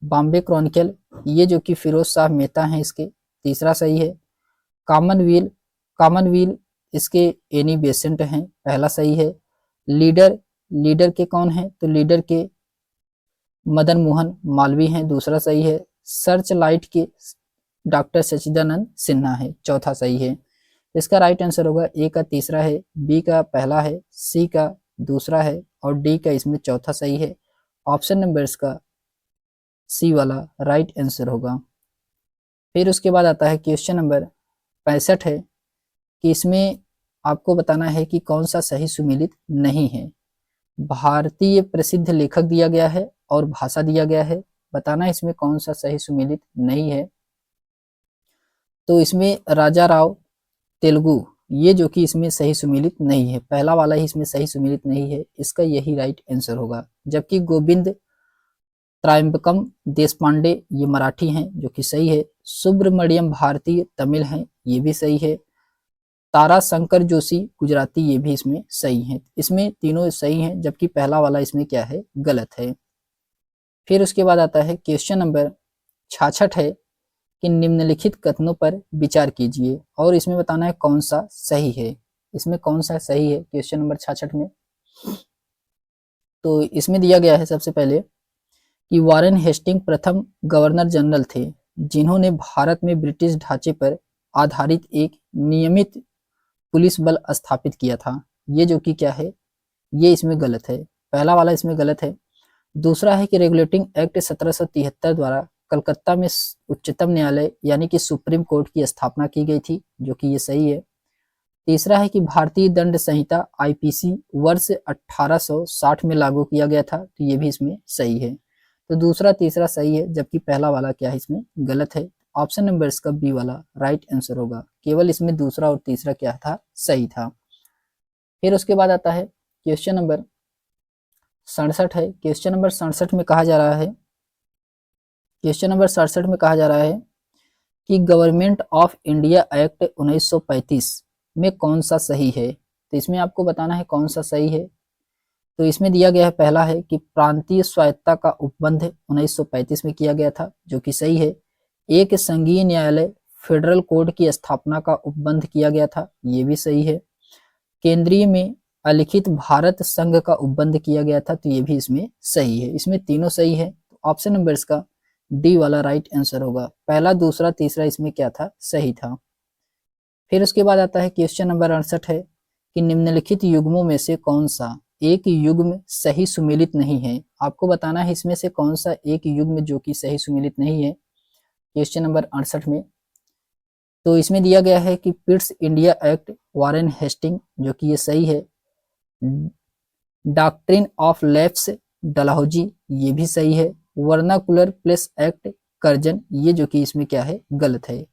बॉम्बे क्रॉनिकल, ये जो कि फिरोज शाह मेहता हैं इसके, तीसरा सही है। कॉमनवेल, कॉमनवेल इसके एनी बेसेंट हैं, पहला सही है। लीडर, लीडर के कौन है? तो लीडर के मदन मोहन मालवीय हैं, दूसरा सही है। सर्च लाइट के डॉक्टर सचिदानंद सिन्हा है, चौथा सही है। इसका राइट आंसर होगा ए का तीसरा है, बी का पहला है, सी का दूसरा है और डी का इसमें चौथा सही है। ऑप्शन नंबर इसका सी वाला राइट आंसर होगा। फिर उसके बाद आता है क्वेश्चन नंबर 65 है कि इसमें आपको बताना है कि कौन सा सही सुमेलित नहीं है। भारतीय प्रसिद्ध लेखक दिया गया है और भाषा दिया गया है, बताना इसमें कौन सा सही सुमेलित नहीं है। तो इसमें राजा राव तेलुगु, ये जो कि इसमें सही सुमेलित नहीं है, पहला वाला ही इसमें सही सुमेलित नहीं है, इसका यही राइट आंसर होगा। जबकि गोविंद त्रायंबकम देशपांडे ये मराठी हैं, जो कि सही है। सुब्रमण्यम भारती तमिल हैं, ये भी सही है। तारा शंकर जोशी गुजराती, ये भी इसमें सही है। इसमें तीनों सही हैं जबकि पहला वाला इसमें क्या है? गलत है। फिर उसके बाद आता है क्वेश्चन नंबर 66 है कि निम्नलिखित कथनों पर विचार कीजिए और इसमें बताना है कौन सा सही है। इसमें कौन सा सही है क्वेश्चन नंबर 66 में? तो इसमें दिया गया है सबसे पहले कि वारेन हेस्टिंग प्रथम गवर्नर जनरल थे जिन्होंने भारत में ब्रिटिश ढांचे पर आधारित एक नियमित पुलिस बल स्थापित किया था, ये जो कि क्या है? ये इसमें गलत है, पहला वाला इसमें गलत है। दूसरा है कि रेगुलेटिंग एक्ट 1773 द्वारा कलकत्ता में उच्चतम न्यायालय यानी कि सुप्रीम कोर्ट की स्थापना की गई थी, जो कि ये सही है। तीसरा है कि भारतीय दंड संहिता आईपीसी वर्ष 1860 में लागू किया गया था, तो ये भी इसमें सही है। तो दूसरा तीसरा सही है, जबकि पहला वाला क्या है इसमें गलत है। ऑप्शन नंबर इसका बी वाला राइट आंसर होगा। केवल इसमें दूसरा और तीसरा क्या था, सही था। फिर उसके बाद आता है क्वेश्चन नंबर 67 है। क्वेश्चन नंबर 67 में कहा जा रहा है, क्वेश्चन नंबर 67 में कहा जा रहा है कि गवर्नमेंट ऑफ इंडिया एक्ट 1935 में कौन सा सही है। तो इसमें आपको बताना है कौन सा सही है। तो इसमें दिया गया है, पहला है कि प्रांतीय स्वायत्तता का उपबंध 1935 में किया गया था, जो कि सही है। एक संघीय न्यायालय फेडरल कोर्ट की स्थापना का उपबंध किया गया था, ये भी सही है। केंद्रीय में अलिखित भारत संघ का उपबंध किया गया था, तो ये भी इसमें सही है। इसमें तीनों सही है। तो ऑप्शन नंबर इसका डी वाला राइट आंसर होगा। पहला दूसरा तीसरा इसमें क्या था, सही था। फिर उसके बाद आता है क्वेश्चन नंबर 68 है कि निम्नलिखित युग्मों में से कौन सा एक युग्म सही सुमेलित नहीं है। आपको बताना है इसमें से कौन सा एक युग्म जो कि सही सुमेलित नहीं है क्वेश्चन नंबर 68 में। तो इसमें दिया गया है कि Pitt's India Act Warren Hasting, जो कि ये सही है। डॉक्ट्रिन ऑफ लैप्स डलहौजी, ये भी सही है। वर्नाकुलर प्लेस एक्ट कर्जन, ये जो कि इसमें क्या है, गलत है।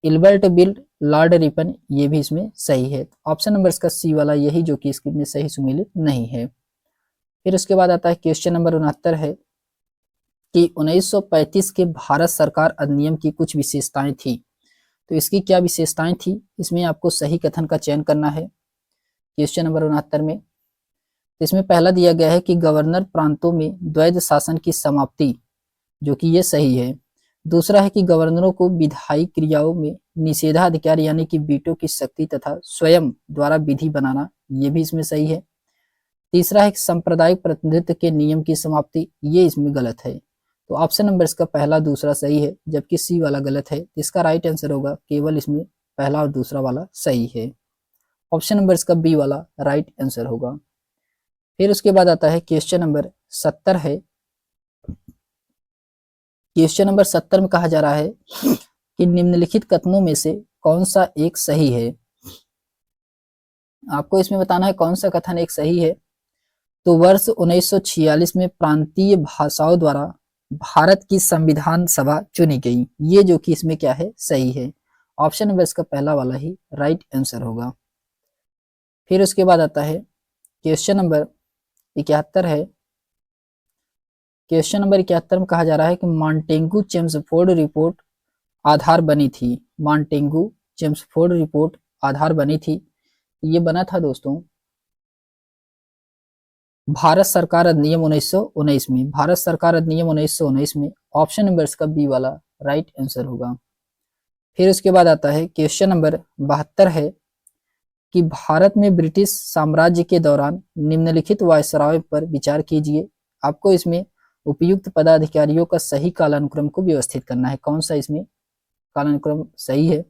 इल्बर्ट बिल लॉर्ड रिपन, ये भी इसमें सही है। ऑप्शन नंबर इसका सी वाला यही जो कि इसमें सही सुमेलित नहीं है। फिर उसके बाद आता है क्वेश्चन नंबर 69 है कि 1935 के भारत सरकार अधिनियम की कुछ विशेषताएं थी। तो इसकी क्या विशेषताएं थी, इसमें आपको सही कथन का चयन करना है क्वेश्चन नंबर 69 में। इसमें पहला दिया गया है कि गवर्नर प्रांतों में द्वैध शासन की समाप्ति, जो कि ये सही है। दूसरा है कि गवर्नरों को विधायी क्रियाओं में निषेधाधिकार यानी कि वीटो की शक्ति तथा स्वयं द्वारा विधि बनाना, ये भी इसमें सही है। तीसरा है कि सांप्रदायिक प्रतिनिधित्व के नियम की समाप्ति, ये इसमें गलत है। तो ऑप्शन नंबर इसका पहला दूसरा सही है, जबकि सी वाला गलत है। इसका राइट आंसर होगा केवल इसमें पहला और दूसरा वाला सही है। ऑप्शन नंबर इसका बी वाला राइट आंसर होगा। फिर उसके बाद आता है क्वेश्चन नंबर 70 है। क्वेश्चन नंबर 70 में कहा जा रहा है कि निम्नलिखित कथनों में से कौन सा एक सही है। आपको इसमें बताना है कौन सा कथन एक सही है। तो वर्ष 1946 में प्रांतीय भाषाओं द्वारा भारत की संविधान सभा चुनी गई, ये जो कि इसमें क्या है, सही है। ऑप्शन नंबर इसका पहला वाला ही राइट आंसर होगा। फिर उसके बाद आता है क्वेश्चन नंबर 71 है। क्वेश्चन नंबर 71 में कहा जा रहा है कि मॉन्टेगू चेम्सफोर्ड रिपोर्ट आधार बनी थी। मॉन्टेगू चेम्सफोर्ड रिपोर्ट आधार बनी थी, ये बना था दोस्तों भारत सरकार अधिनियम 1919 में। भारत सरकार अधिनियम 1919 में। ऑप्शन नंबर इसका बी वाला राइट आंसर होगा। फिर उसके बाद आता है क्वेश्चन नंबर 72 है कि भारत में ब्रिटिश साम्राज्य के दौरान निम्नलिखित वायसराय पर विचार कीजिए। आपको इसमें उपयुक्त पदाधिकारियों का सही कालानुक्रम को व्यवस्थित करना है, कौन सा इसमें कालानुक्रम सही है।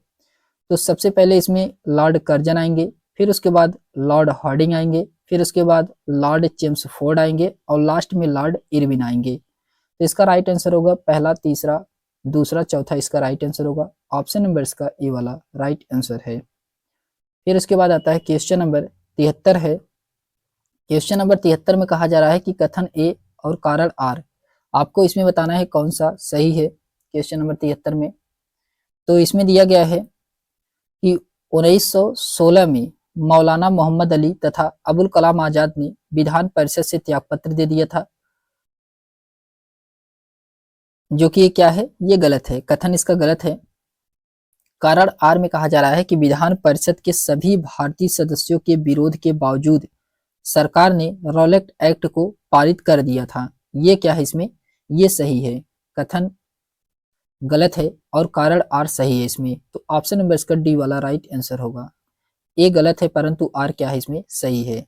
तो सबसे पहले इसमें लॉर्ड कर्जन आएंगे, फिर उसके बाद लॉर्ड हार्डिंग आएंगे, फिर उसके बाद लॉर्ड चेम्सफोर्ड आएंगे और लास्ट में लॉर्ड इरविन आएंगे। तो इसका राइट आंसर होगा पहला, तीसरा, दूसरा, चौथा इसका राइट आंसर होगा। ऑप्शन नंबर इसका ए वाला राइट आंसर है। फिर उसके बाद आता है क्वेश्चन नंबर 73 है। क्वेश्चन नंबर 73 में कहा जा रहा है कि कथन ए और कारण आर, आपको इसमें बताना है कौन सा सही है क्वेश्चन नंबर 73 में। तो इसमें दिया गया है कि 1916 में मौलाना मोहम्मद अली तथा अबुल कलाम आजाद ने विधान परिषद से त्यागपत्र दे दिया था, जो कि ये क्या है, ये गलत है। कथन इसका गलत है। कारण आर में कहा जा रहा है कि विधान परिषद के सभी भारतीय सदस्यों के विरोध के बावजूद सरकार ने रॉलेट एक्ट को पारित कर दिया था, ये क्या है इसमें, ये सही है। कथन गलत है और कारण आर सही है इसमें। तो ऑप्शन नंबर इसका डी वाला राइट आंसर होगा। ए गलत है परंतु आर क्या है इसमें सही है।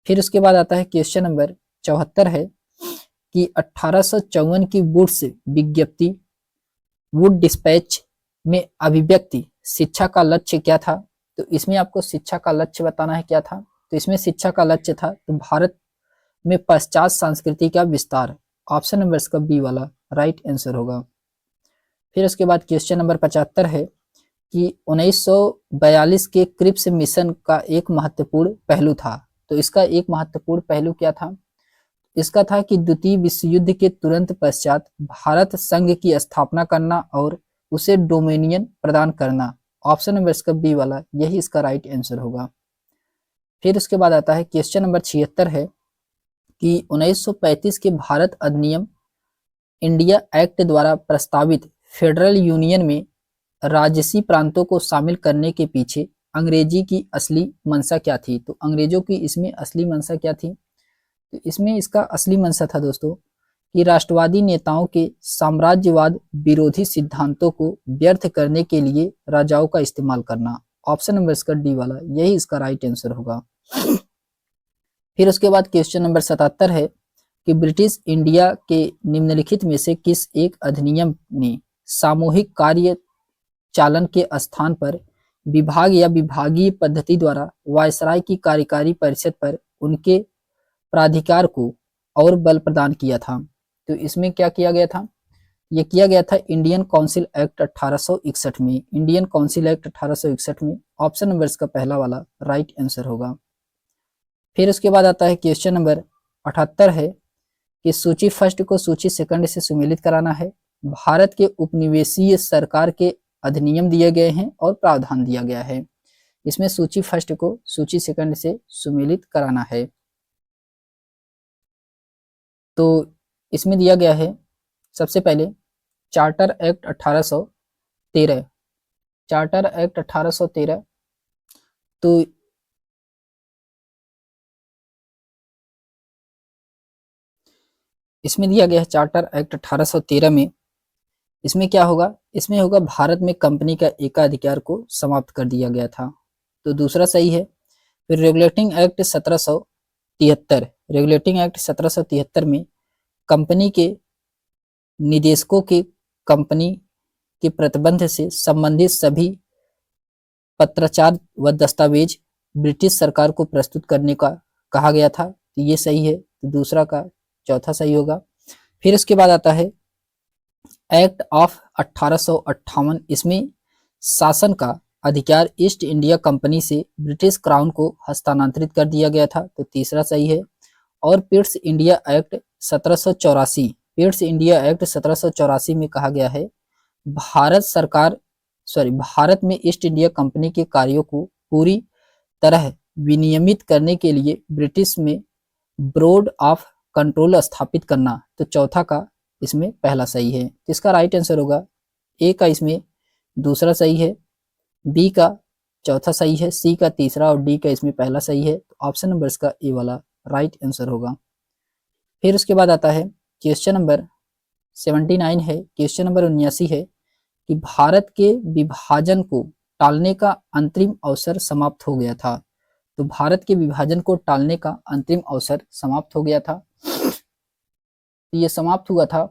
फिर उसके बाद आता है क्वेश्चन नंबर 74 है कि 1854 की वुड्स विज्ञप्ति वुड डिस्पैच में अभिव्यक्ति शिक्षा का लक्ष्य क्या था। तो इसमें आपको शिक्षा का लक्ष्य बताना है क्या था। तो इसमें शिक्षा का लक्ष्य था तो भारत में पश्चात संस्कृति का विस्तार। ऑप्शन नंबर इसका बी वाला राइट आंसर होगा। फिर उसके बाद क्वेश्चन नंबर 75 है कि 1942 के क्रिप्स मिशन का एक महत्वपूर्ण पहलू था। तो इसका एक महत्वपूर्ण पहलू क्या था? इसका था कि द्वितीय विश्व युद्ध के तुरंत पश्चात भारत संघ की स्थापना करना और उसे डोमिनियन प्रदान करना। ऑप्शन नंबर इसका बी वाला यही इसका राइट आंसर होगा। फिर उसके बाद आता है क्वेश्चन नंबर 76 है कि 1935 के भारत अधिनियम इंडिया एक्ट द्वारा प्रस्तावित फेडरल यूनियन में राजसी प्रांतों को शामिल करने के पीछे अंग्रेजी की असली मंशा क्या थी? तो अंग्रेजों की इसमें असली मंशा क्या थी? तो इसमें इसका असली मंशा था दोस्तों कि राष्ट्रवादी नेताओं के साम्राज्यवाद विरोधी सिद्धांतों को व्यर्थ करने के लिए राजाओं का इस्तेमाल करना। ऑप्शन नंबर इसका डी वाला यही इसका राइट आंसर होगा। फिर उसके बाद क्वेश्चन नंबर 77 है कि ब्रिटिश इंडिया के निम्नलिखित में से किस एक अधिनियम ने सामूहिक कार्य चालन के स्थान पर विभाग या विभागीय पद्धति द्वारा वायसराय की कार्यकारी परिषद पर उनके प्राधिकार को और बल प्रदान किया था? तो इसमें क्या किया गया था? ये किया गया था इंडियन काउंसिल एक्ट 1861 में। इंडियन काउंसिल एक्ट 1861 में। ऑप्शन नंबर इसका पहला वाला राइट आंसर होगा। फिर उसके बाद आता है क्वेश्चन नंबर 78 है कि सूची फर्स्ट को सूची सेकंड से सुमेलित कराना है। भारत के उपनिवेशीय सरकार के अधिनियम दिए गए हैं और प्रावधान दिया गया है। इसमें सूची फर्स्ट को सूची सेकंड से सुमेलित कराना है। तो इसमें दिया गया है सबसे पहले चार्टर एक्ट 1813। चार्टर एक्ट 1813 तो इसमें दिया गया है चार्टर एक्ट 1813 में। इसमें क्या होगा? इसमें होगा भारत में कंपनी का एकाधिकार को समाप्त कर दिया गया था। तो दूसरा सही है। फिर रेगुलेटिंग एक्ट 1773। रेगुलेटिंग एक्ट 1773 में कंपनी के निदेशकों के कंपनी के प्रतिबंध से संबंधित सभी पत्राचार व दस्तावेज ब्रिटिश सरकार को प्रस्तुत करने का कहा गया था। तो ये सही है। तो दूसरा का चौथा सही होगा। फिर इसके बाद आता है एक्ट ऑफ 1858। इसमें शासन का अधिकार ईस्ट इंडिया कंपनी से ब्रिटिश क्राउन को हस्तांतरित कर दिया गया था। तो तीसरा सही है। और पिट्स इंडिया एक्ट 1784। पिट्स इंडिया एक्ट 1784 में कहा गया है भारत में ईस्ट इंडिया कंपनी के कार्यों को पूरी तरह विनियमित करने के लिए ब्रिटिश में बोर्ड ऑफ कंट्रोल स्थापित करना। तो चौथा का इसमें पहला सही है। तो इसका राइट आंसर होगा ए का इसमें दूसरा सही है, बी का चौथा सही है, सी का तीसरा और डी का इसमें पहला सही है। तो ऑप्शन नंबर इसका ए वाला राइट आंसर होगा। फिर उसके बाद आता है क्वेश्चन नंबर 79 है। क्वेश्चन नंबर 79 है कि भारत के विभाजन को टालने का अंतरिम अवसर समाप्त हो गया था। तो भारत के विभाजन को टालने का अंतरिम अवसर समाप्त हो गया था। ये समाप्त हुआ था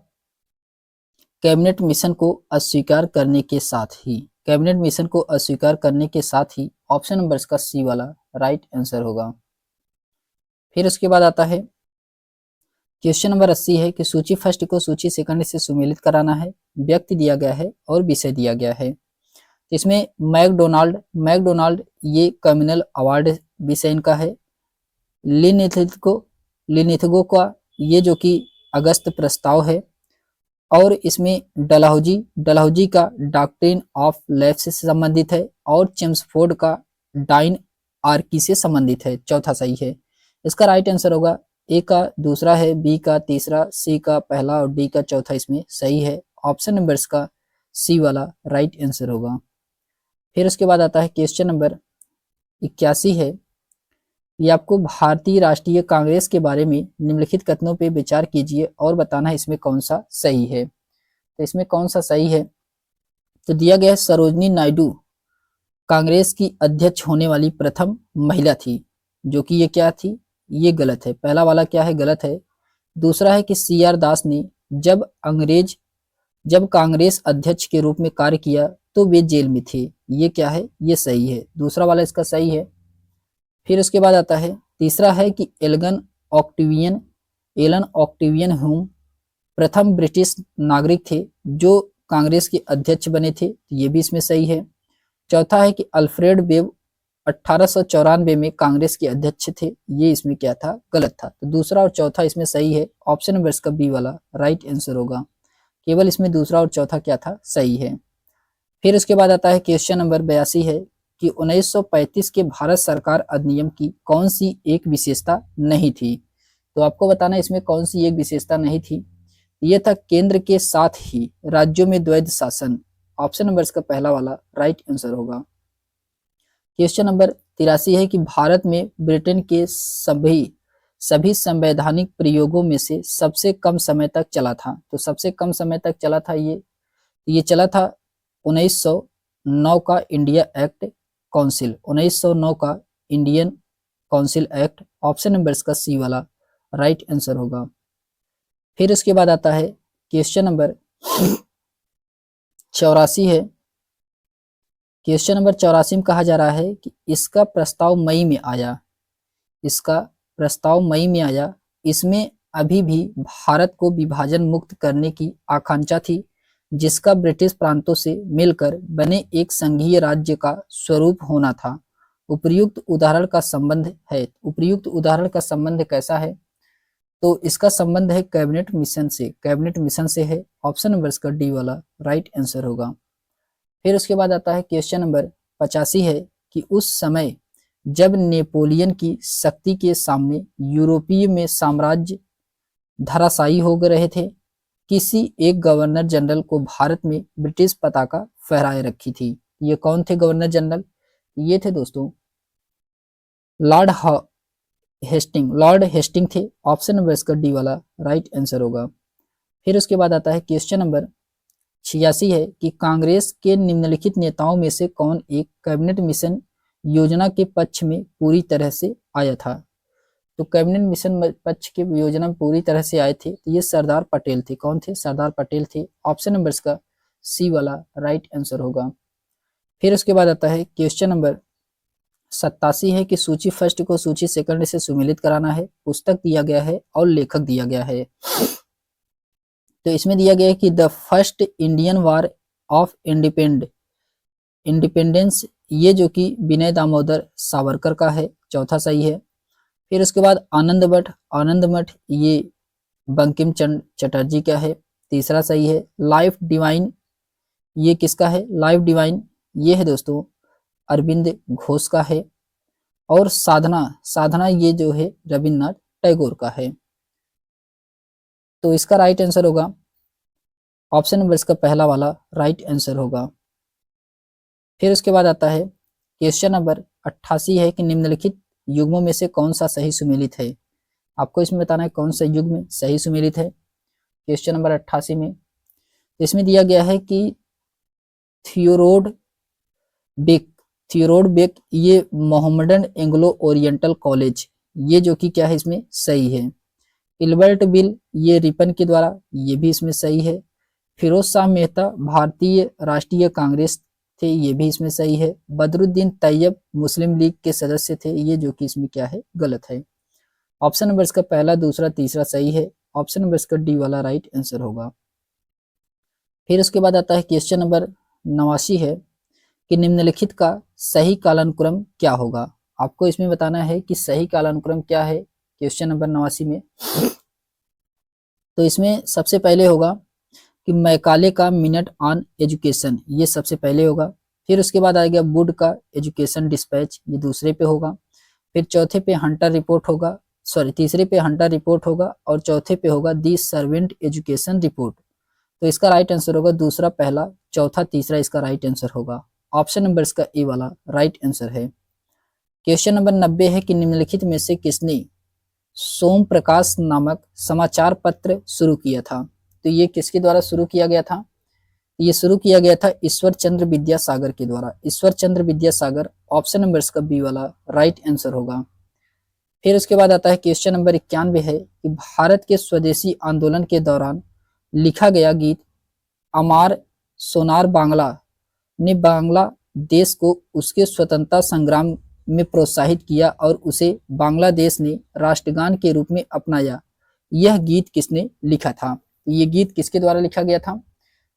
कैबिनेट मिशन को अस्वीकार करने के साथ ही। कैबिनेट मिशन को अस्वीकार करने के साथ ही। ऑप्शन नंबर इसका सी वाला राइट आंसर होगा। फिर उसके बाद आता है क्वेश्चन नंबर 80 है कि सूची फर्स्ट को सूची सेकंड से सुमेलित कराना है। व्यक्ति दिया गया है और विषय दिया गया है। इसमें मैकडोनाल्ड ये कम्युनल अवार्ड विषय इनका है। लिनिथगो का ये जो कि अगस्त प्रस्ताव है। और इसमें डलहौजी का डॉक्ट्रिन ऑफ लैप्स से संबंधित है और चेम्सफोर्ड का डाइन आर्की से संबंधित है। चौथा सही है। इसका राइट आंसर होगा ए का दूसरा है, बी का तीसरा, सी का पहला और डी का चौथा इसमें सही है। ऑप्शन नंबर इसका सी वाला राइट आंसर होगा। फिर उसके बाद आता है क्वेश्चन नंबर 81 है। ये आपको भारतीय राष्ट्रीय कांग्रेस के बारे में निम्नलिखित कथनों पे विचार कीजिए और बताना है इसमें कौन सा सही है। तो इसमें कौन सा सही है? तो दिया गया है सरोजनी नायडू कांग्रेस की अध्यक्ष होने वाली प्रथम महिला थी, जो कि ये क्या थी? ये गलत है। पहला वाला क्या है? गलत है। दूसरा है कि CR दास ने जब कांग्रेस अध्यक्ष के रूप में कार्य किया तो वे जेल में थे। ये क्या है? ये सही है। दूसरा वाला इसका सही है। फिर उसके बाद आता है तीसरा है कि Allan Octavian Allan Octavian Hume प्रथम ब्रिटिश नागरिक थे जो कांग्रेस के अध्यक्ष बने थे, ये भी इसमें सही है। चौथा है कि अल्फ्रेड वेब 1894 में कांग्रेस के अध्यक्ष थे, ये इसमें क्या था, गलत था। तो दूसरा और चौथा इसमें सही है। ऑप्शन नंबर इसका बी वाला राइट आंसर होगा। केवल इसमें दूसरा और चौथा क्या था, सही है। फिर उसके बाद आता है क्वेश्चन नंबर 82 है कि 1935 के भारत सरकार अधिनियम की कौन सी एक विशेषता नहीं थी। तो आपको बताना इसमें कौन सी एक विशेषता नहीं थी। यह था केंद्र के साथ ही राज्यों में द्वैध शासन। ऑप्शन नंबर इसका पहला वाला राइट आंसर होगा। क्वेश्चन नंबर 83 है कि भारत में ब्रिटेन के सभी संवैधानिक प्रयोगों में से सबसे कम समय तक चला था। तो सबसे कम समय तक चला था ये चला था 1909 का इंडिया एक्ट काउंसिल, 1909 का Indian council act. Option number इसका सी वाला राइट आंसर होगा। फिर उसके बाद आता है क्वेश्चन नंबर 84 है। क्वेश्चन नंबर 84 में कहा जा रहा है कि इसका प्रस्ताव मई में आया, इसका प्रस्ताव मई में आया। इसमें अभी भी भारत को विभाजन मुक्त करने की आकांक्षा थी, जिसका ब्रिटिश प्रांतों से मिलकर बने एक संघीय राज्य का स्वरूप होना था। उपर्युक्त उदाहरण का संबंध है, उपर्युक्त उदाहरण का संबंध कैसा है, तो इसका संबंध है कैबिनेट मिशन से, कैबिनेट मिशन से है। ऑप्शन नंबर इसका डी वाला राइट आंसर होगा। फिर उसके बाद आता है क्वेश्चन नंबर 85 है कि उस समय जब नेपोलियन की शक्ति के सामने यूरोपीय में साम्राज्य धराशायी हो रहे थे, किसी एक गवर्नर जनरल को भारत में ब्रिटिश पताका फहराए रखी थी। ये कौन थे गवर्नर जनरल, ये थे दोस्तों लॉर्ड हेस्टिंग थे। ऑप्शन नंबर इसका डी वाला राइट आंसर होगा। फिर उसके बाद आता है क्वेश्चन नंबर 86 है कि कांग्रेस के निम्नलिखित नेताओं में से कौन एक कैबिनेट मिशन योजना के पक्ष में पूरी तरह से आया था। तो कैबिनेट मिशन पक्ष के योजना में पूरी तरह से आए थे, तो ये सरदार पटेल थे। कौन थे, सरदार पटेल थे। ऑप्शन नंबर इसका सी वाला राइट आंसर होगा। फिर उसके बाद आता है क्वेश्चन नंबर 87 है कि सूची फर्स्ट को सूची सेकंड से सुमेलित कराना है। पुस्तक दिया गया है और लेखक दिया गया है। तो इसमें दिया गया है कि the first Indian war of independence, ये जो कि विनय दामोदर सावरकर का है, चौथा सही है। फिर उसके बाद आनंद मठ ये बंकिम चंद्र चटर्जी का है, तीसरा सही है। लाइफ डिवाइन ये किसका है, लाइफ डिवाइन ये है दोस्तों अरविंद घोष का है। और साधना ये जो है रविन्द्रनाथ टैगोर का है। तो इसका राइट आंसर होगा ऑप्शन नंबर इसका पहला वाला राइट आंसर होगा। फिर उसके बाद आता है क्वेश्चन नंबर 88 है कि निम्नलिखित युग्मों में से कौन सा सही सुमेलित है। आपको इसमें बताना है कौन सा युग्म सही सुमेलित है। क्वेश्चन नंबर 88 में इसमें दिया गया है कि थियोडोर बेक ये मोहम्मडन एंग्लो ओरिएंटल कॉलेज, ये जो कि क्या है इसमें सही है। इल्बर्ट बिल ये रिपन के द्वारा, ये भी इसमें सही है। फिरोज शाह मेहता भारतीय राष्ट्रीय कांग्रेस थे, ये भी इसमें सही है। बदरुद्दीन तैयब मुस्लिम लीग के सदस्य थे, ये जो कि इसमें क्या है गलत है। ऑप्शन नंबर इसका पहला दूसरा तीसरा सही है। ऑप्शन नंबर इसका डी वाला राइट आंसर होगा। फिर उसके बाद आता है क्वेश्चन नंबर 89 है कि निम्नलिखित का सही कालानुक्रम क्या होगा। आपको इसमें बताना है कि सही कालानुक्रम क्या है क्वेश्चन नंबर 89 में। तो इसमें सबसे पहले होगा कि मैकाले का मिनट ऑन एजुकेशन, ये सबसे पहले होगा। फिर उसके बाद आएगा वुड का एजुकेशन डिस्पैच, ये दूसरे पे होगा। फिर चौथे पे हंटर रिपोर्ट होगा, तीसरे पे हंटर रिपोर्ट होगा और चौथे पे होगा दी सर्वेंट एजुकेशन रिपोर्ट। तो इसका राइट आंसर होगा दूसरा, पहला, चौथा, तीसरा इसका राइट आंसर होगा। ऑप्शन नंबर इसका ए वाला राइट आंसर है। क्वेश्चन नंबर 90 है कि निम्नलिखित में से किसने सोम प्रकाश नामक समाचार पत्र शुरू किया था। तो ये किसके द्वारा शुरू किया गया था, ये शुरू किया गया था ईश्वर चंद्र विद्यासागर के द्वारा, ईश्वर चंद्र विद्यासागर। ऑप्शन नंबर इसका बी वाला राइट आंसर होगा। फिर उसके बाद आता है क्वेश्चन नंबर 91 है कि भारत के स्वदेशी आंदोलन के दौरान लिखा गया गीत अमार सोनार बांग्ला ने बांग्लादेश को उसके स्वतंत्रता संग्राम में प्रोत्साहित किया और उसे बांग्लादेश ने राष्ट्रगान के रूप में अपनाया। यह गीत किसने लिखा था? ये गीत किसके द्वारा लिखा गया था?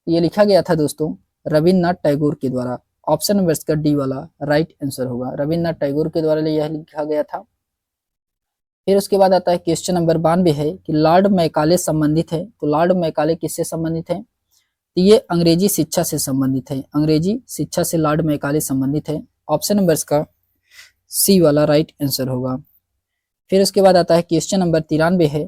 ये लिखा गया था दोस्तों रविन्द्रनाथ टैगोर के द्वारा। ऑप्शन नंबर इसका डी वाला राइट आंसर होगा, रविन्द्रनाथ टैगोर के द्वारा यह लिखा गया था। फिर उसके बाद आता है क्वेश्चन नंबर 92 है कि लॉर्ड मैकाले संबंधित है। तो लॉर्ड मैकाले किससे संबंधित है? तो ये अंग्रेजी शिक्षा से संबंधित है, अंग्रेजी शिक्षा से लॉर्ड मैकाले संबंधित है। ऑप्शन नंबर इसका सी वाला राइट आंसर होगा। फिर उसके बाद आता है क्वेश्चन नंबर 93 है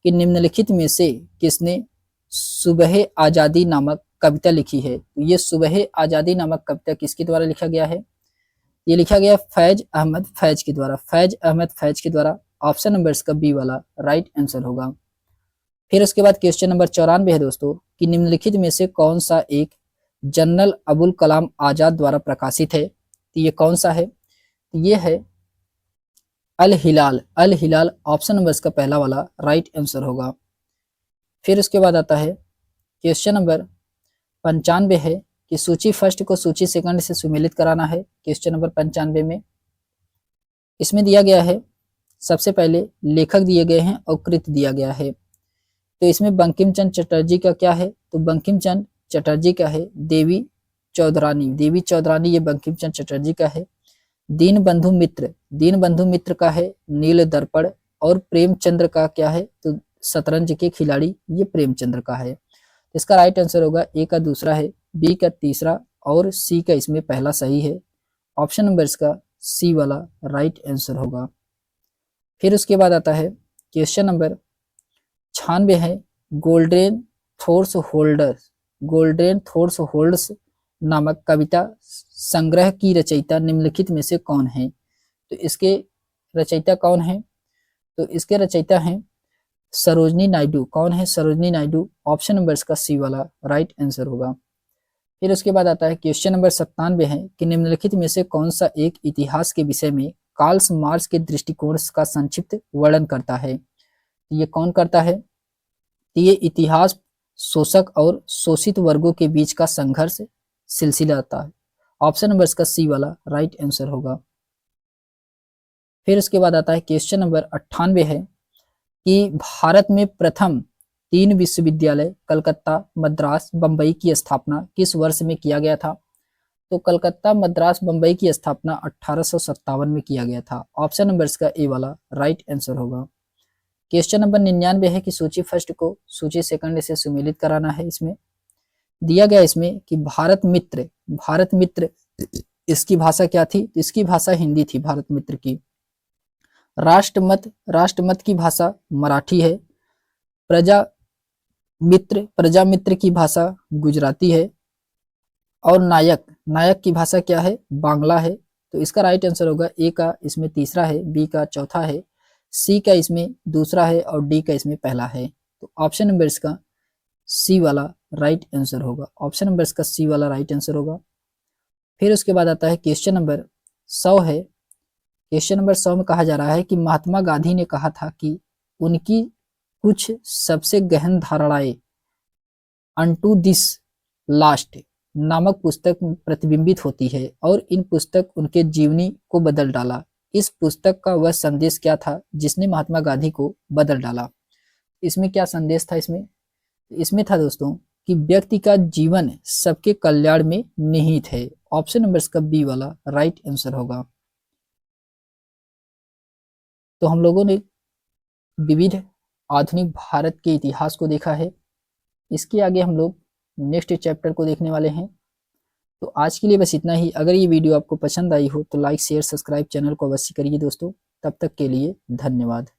कि निम्नलिखित में से किसने सुबह आजादी नामक कविता लिखी है? तो ये सुबह आजादी नामक कविता किसके द्वारा लिखा गया है? ये लिखा गया फैज अहमद फैज के द्वारा, फैज अहमद फैज के द्वारा। ऑप्शन नंबर इसका बी वाला राइट आंसर होगा। फिर उसके बाद क्वेश्चन नंबर 94 है दोस्तों कि निम्नलिखित में से कौन सा एक जनरल अबुल कलाम आजाद द्वारा प्रकाशित है? तो ये कौन सा है? ये है अल हिलाल, अल हिलाल। ऑप्शन नंबर इसका पहला वाला राइट आंसर होगा। फिर उसके बाद आता है क्वेश्चन नंबर 95 है कि सूची फर्स्ट को सूची सेकंड से सुमेलित कराना है। क्वेश्चन नंबर 95 में इसमें दिया गया है, सबसे पहले लेखक दिए गए हैं और कृत दिया गया है। तो इसमें बंकिम चंद्र चटर्जी का क्या है? तो बंकिम चंद्र चटर्जी का है देवी चौधरानी, देवी चौधरानी ये बंकिम चंद्र चटर्जी का है। दीनबंधु मित्र, दीनबंधु मित्र का है नील दर्पण। और प्रेमचंद्र का क्या है? तो शतरंज के खिलाड़ी, ये प्रेमचंद्र का है। इसका राइट आंसर होगा ए का दूसरा है, बी का तीसरा और सी का इसमें पहला सही है। ऑप्शन नंबर इसका सी वाला राइट आंसर होगा। फिर उसके बाद आता है क्वेश्चन नंबर 96 है गोल्डन थोर्स होल्डर्स, गोल्डन थोर्स होल्डर्स नामक कविता संग्रह की रचयिता निम्नलिखित में से कौन है? तो इसके रचयिता कौन है? तो इसके रचयिता हैं सरोजनी नायडू। कौन है? सरोजनी नायडू। ऑप्शन नंबर इसका सी वाला राइट आंसर होगा। फिर उसके बाद आता है क्वेश्चन नंबर 97 है कि निम्नलिखित में से कौन सा एक इतिहास के विषय में कार्ल मार्क्स के दृष्टिकोण का संक्षिप्त वर्णन करता है? ये कौन करता है? ये इतिहास शोषक और शोषित वर्गों के बीच का संघर्ष सिलसिला आता है। ऑप्शन नंबर इसका सी वाला राइट आंसर होगा। फिर उसके बाद आता है क्वेश्चन नंबर 98 है कि भारत में प्रथम 3 विश्वविद्यालय कलकत्ता, मद्रास, बंबई की स्थापना किस वर्ष में किया गया था? तो कलकत्ता, मद्रास, बंबई की स्थापना 1857 में किया गया था। ऑप्शन नंबर इसका ए वाला राइट आंसर होगा। क्वेश्चन नंबर 99 है कि सूची फर्स्ट को सूची सेकंड से सुमेलित कराना है। इसमें दिया गया इसमें कि भारत मित्र, भारत मित्र इसकी भाषा क्या थी? इसकी भाषा हिंदी थी भारत मित्र की। राष्ट्रमत, राष्ट्रमत की भाषा मराठी है। प्रजा मित्र, प्रजा मित्र की भाषा गुजराती है। और नायक, नायक की भाषा क्या है? बांग्ला है। तो इसका राइट आंसर होगा ए का इसमें तीसरा है, बी का चौथा है, सी का इसमें दूसरा है और डी का इसमें पहला है। तो ऑप्शन नंबर इसका सी वाला राइट आंसर होगा। ऑप्शन नंबर इसका सी वाला राइट आंसर होगा। फिर उसके बाद आता है क्वेश्चन नंबर 100 है। क्वेश्चन नंबर 100 में कहा जा रहा है कि महात्मा गांधी ने कहा था कि उनकी कुछ सबसे गहन धारणाएं अनटू दिस लास्ट नामक पुस्तक में प्रतिबिंबित होती है और इन पुस्तक उनके जीवनी को बदल डाला। इस पुस्तक का वह संदेश क्या था जिसने महात्मा गांधी को बदल डाला? इसमें क्या संदेश था? इसमें था दोस्तों कि व्यक्ति का जीवन सबके कल्याण में निहित है। ऑप्शन नंबर इसका बी वाला राइट आंसर होगा। तो हम लोगों ने विविध आधुनिक भारत के इतिहास को देखा है। इसके आगे हम लोग नेक्स्ट चैप्टर को देखने वाले हैं। तो आज के लिए बस इतना ही। अगर ये वीडियो आपको पसंद आई हो तो लाइक शेयर सब्सक्राइब चैनल को अवश्य करिए दोस्तों। तब तक के लिए धन्यवाद।